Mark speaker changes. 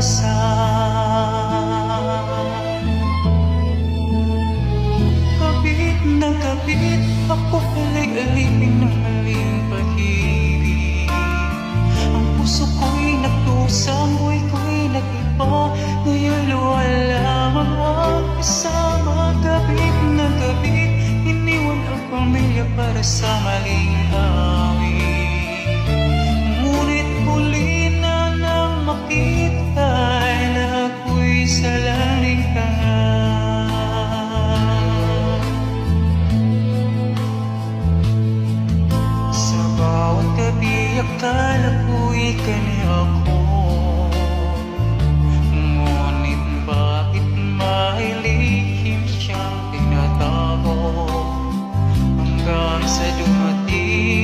Speaker 1: pag-asa. Kabit na kabit, ako pala'y alipin ng maling pag-ibig. Ang puso ko'y nagdusa, ang buhay ko'y nag-iba. Ngayon wala mga kasama. Kabit na kabit, iniwan ang pamilya para sa maling awit. Ngunit muli na nang makita na ako'y sa langit ka nga. Sa bawat gabi akala ko'y kani ako. Ngunit bakit may lihim siyang tinatago hanggang sa dumating